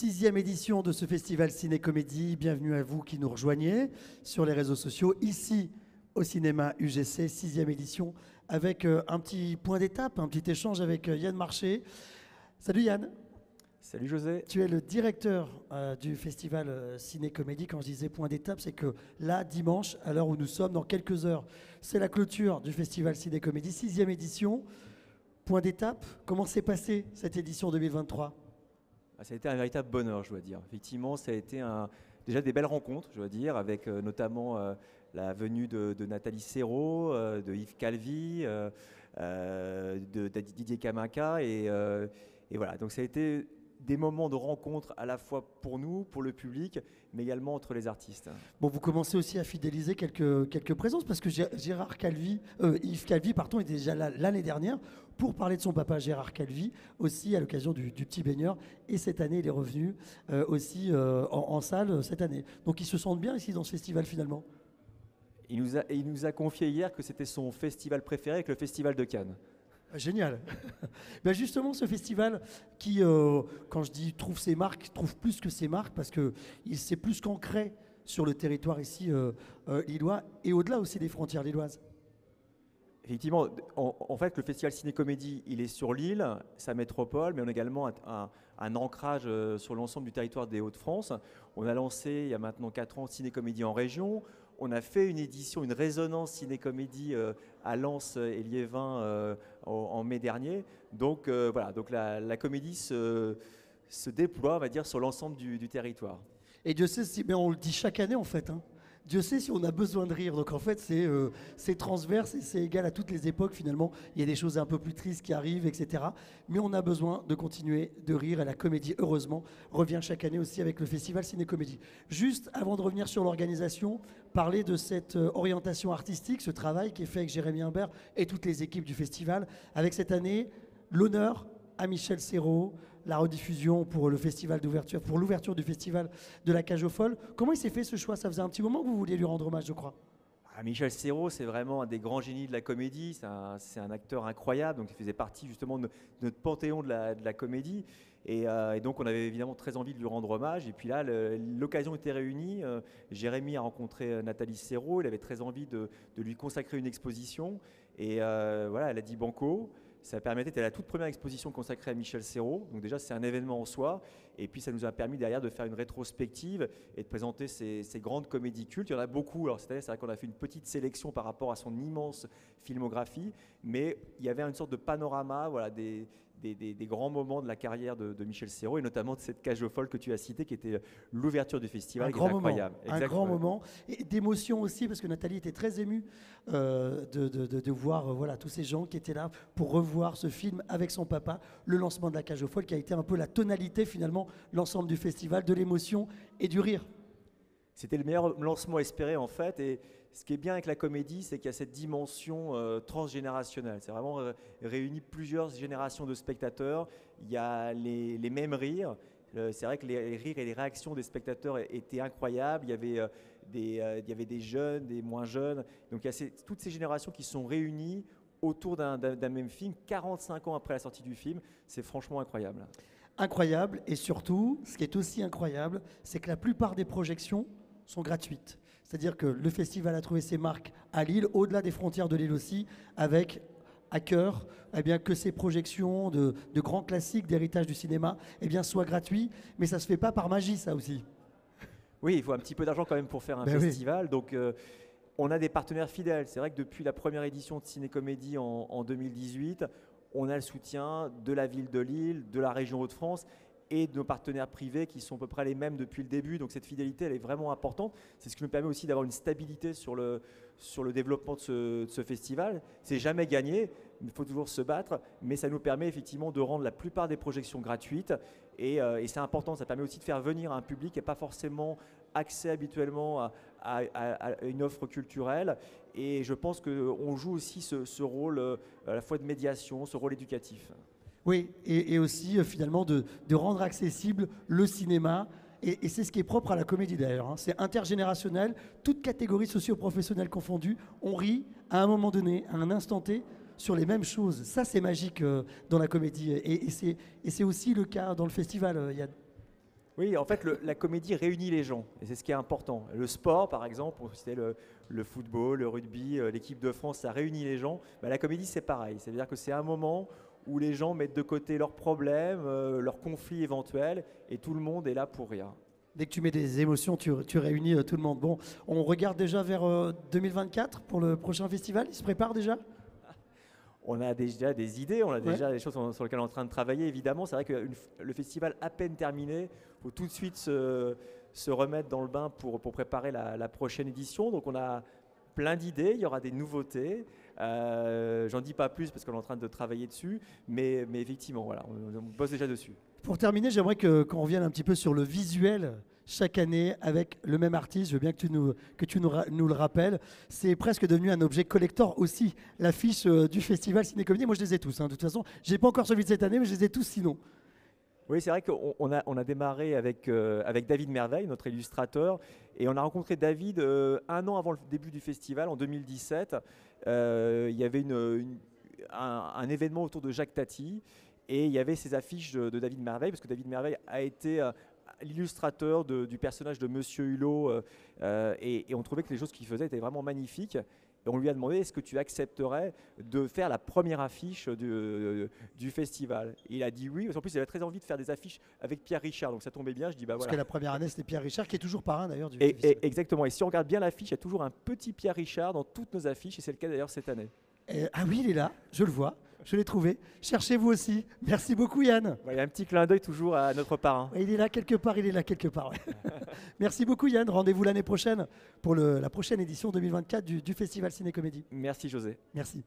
6e édition de ce festival Ciné-Comédie. Bienvenue à vous qui nous rejoignez sur les réseaux sociaux, ici au cinéma UGC, 6e édition, avec un petit point d'étape, un petit échange avec Yann Marché. Salut Yann. Salut José. Tu es le directeur du festival Ciné-Comédie. Quand je disais point d'étape, c'est que là, dimanche, à l'heure où nous sommes, dans quelques heures, c'est la clôture du festival Ciné-Comédie, 6e édition. Point d'étape, comment s'est passée cette édition 2023 ? Ça a été un véritable bonheur, je dois dire. Effectivement, ça a été déjà des belles rencontres, je dois dire, avec notamment la venue de Nathalie Serrault, de Yves Calvi, de Didier Kamaka. Et voilà, donc ça a été des moments de rencontre à la fois pour nous, pour le public, mais également entre les artistes. Bon, vous commencez aussi à fidéliser quelques présences, parce que Yves Calvi, était déjà là l'année dernière pour parler de son papa Gérard Calvi, aussi à l'occasion du Petit Baigneur. Et cette année, il est revenu aussi en salle cette année. Donc ils se sentent bien ici dans ce festival finalement. Il nous a confié hier que c'était son festival préféré avec le Festival de Cannes. Génial. Ben justement, ce festival qui, quand je dis trouve ses marques, trouve plus que ses marques, parce que c'est plus qu'ancré sur le territoire ici lillois et au-delà aussi des frontières lilloises. Effectivement, en fait, le festival Ciné-Comédie, il est sur l'île, sa métropole, mais on a également un ancrage sur l'ensemble du territoire des Hauts-de-France. On a lancé, il y a maintenant 4 ans, Ciné-Comédie en région. On a fait une édition, une résonance Ciné-Comédie à Lens et Liévin en mai dernier. Donc voilà, donc la comédie se déploie, on va dire, sur l'ensemble du territoire. Et Dieu sait si, mais on le dit chaque année en fait, hein. Dieu sait si on a besoin de rire. Donc en fait, c'est transverse et c'est égal à toutes les époques finalement. Il y a des choses un peu plus tristes qui arrivent, etc. Mais on a besoin de continuer de rire. Et la comédie, heureusement, revient chaque année aussi avec le festival Ciné-Comédie. Juste avant de revenir sur l'organisation, parler de cette orientation artistique, ce travail qui est fait avec Jérémy Imbert et toutes les équipes du festival. Avec cette année, l'honneur à Michel Serrault, la rediffusion pour le festival d'ouverture, pour l'ouverture du festival de la Cage aux Folles. Comment il s'est fait ce choix? Ça faisait un petit moment que vous vouliez lui rendre hommage, je crois. Michel Serrault, c'est vraiment un des grands génies de la comédie. C'est un acteur incroyable, donc il faisait partie justement de notre panthéon de la comédie. Et donc on avait évidemment très envie de lui rendre hommage. Et puis là, l'occasion était réunie. Jérémy a rencontré Nathalie Serrault. Il avait très envie de lui consacrer une exposition. Et voilà, elle a dit banco. Ça permettait, c'était la toute première exposition consacrée à Michel Serrault. Donc déjà, c'est un événement en soi. Et puis, ça nous a permis derrière de faire une rétrospective et de présenter ces grandes comédies cultes. Il y en a beaucoup. Alors cette année, c'est vrai qu'on a fait une petite sélection par rapport à son immense filmographie. Mais il y avait une sorte de panorama, voilà, des grands moments de la carrière de Michel Serrault, et notamment de cette Cage aux Folles que tu as citée, qui était l'ouverture du festival. Un grand incroyable. Moment, un grand moment. Et d'émotion aussi, parce que Nathalie était très émue de voir voilà, tous ces gens qui étaient là pour revoir ce film avec son papa, le lancement de la Cage aux Folles, qui a été un peu la tonalité finalement, l'ensemble du festival, de l'émotion et du rire. C'était le meilleur lancement espéré en fait, et ce qui est bien avec la comédie, c'est qu'il y a cette dimension transgénérationnelle. C'est vraiment réuni plusieurs générations de spectateurs. Il y a les mêmes rires. C'est vrai que les rires et les réactions des spectateurs étaient incroyables. Il y avait des jeunes, des moins jeunes. Donc il y a toutes ces générations qui sont réunies autour d'un même film, 45 ans après la sortie du film. C'est franchement incroyable. Incroyable, et surtout, ce qui est aussi incroyable, c'est que la plupart des projections sont gratuites. C'est-à-dire que le festival a trouvé ses marques à Lille, au-delà des frontières de Lille aussi, avec à cœur que ces projections de grands classiques d'héritage du cinéma soient gratuites, mais ça ne se fait pas par magie, ça aussi. Oui, il faut un petit peu d'argent quand même pour faire un festival, oui. Donc on a des partenaires fidèles. C'est vrai que depuis la première édition de Ciné-Comédie en 2018, on a le soutien de la ville de Lille, de la région Hauts-de-France et de nos partenaires privés qui sont à peu près les mêmes depuis le début. Donc cette fidélité, elle est vraiment importante. C'est ce qui nous permet aussi d'avoir une stabilité sur le développement de ce festival. C'est jamais gagné, il faut toujours se battre, mais ça nous permet effectivement de rendre la plupart des projections gratuites. Et c'est important, ça permet aussi de faire venir un public qui n'est pas forcément accès habituellement à une offre culturelle. Et je pense qu'on joue aussi ce rôle à la fois de médiation, ce rôle éducatif. Oui, et aussi finalement de rendre accessible le cinéma. Et c'est ce qui est propre à la comédie d'ailleurs, hein. C'est intergénérationnel, toutes catégories socio-professionnelles confondues. On rit à un moment donné, à un instant T, sur les mêmes choses. Ça, c'est magique dans la comédie. Et c'est aussi le cas dans le festival, Yann. Oui, en fait, la comédie réunit les gens, et c'est ce qui est important. Le sport, par exemple, on citait le football, le rugby, l'équipe de France, ça réunit les gens. Bah, la comédie, c'est pareil. C'est-à-dire que c'est un moment où les gens mettent de côté leurs problèmes, leurs conflits éventuels, et tout le monde est là pour rire. Dès que tu mets des émotions, tu réunis tout le monde. Bon, on regarde déjà vers 2024 pour le prochain festival. Il se prépare déjà? On a déjà des idées, on a Ouais. déjà des choses sur lesquelles on est en train de travailler, évidemment. C'est vrai que le festival à peine terminé, il faut tout de suite se remettre dans le bain pour préparer la prochaine édition. Donc on a plein d'idées, il y aura des nouveautés. J'en dis pas plus parce qu'on est en train de travailler dessus, mais effectivement, voilà, on bosse déjà dessus. Pour terminer, j'aimerais qu'on revienne un petit peu sur le visuel chaque année avec le même artiste. Je veux bien que tu nous le rappelles. C'est presque devenu un objet collector aussi, l'affiche du festival Ciné-Comédie. Moi, je les ai tous. Hein. De toute façon, je n'ai pas encore celui de cette année, mais je les ai tous sinon. Oui, c'est vrai qu'on a démarré avec David Merveille, notre illustrateur, et on a rencontré David un an avant le début du festival, en 2017. Il y avait un événement autour de Jacques Tati, et il y avait ces affiches de David Merveille, parce que David Merveille a été l'illustrateur du personnage de Monsieur Hulot, et on trouvait que les choses qu'il faisait étaient vraiment magnifiques. Et on lui a demandé, est-ce que tu accepterais de faire la première affiche du festival? Et il a dit oui, parce qu'en plus il avait très envie de faire des affiches avec Pierre Richard, donc ça tombait bien. Je dis bah Parce voilà. que la première année, c'était Pierre Richard, qui est toujours parrain d'ailleurs du Et festival. exactement, et si on regarde bien l'affiche, il y a toujours un petit Pierre Richard dans toutes nos affiches, et c'est le cas d'ailleurs cette année. Ah oui, il est là, je le vois, je l'ai trouvé. Cherchez-vous aussi. Merci beaucoup Yann. Il y a un petit clin d'œil toujours à notre parrain. Ouais, il est là quelque part, ouais. Merci beaucoup Yann, rendez-vous l'année prochaine pour la prochaine édition 2024 du Festival Ciné-Comédie. Merci José. Merci.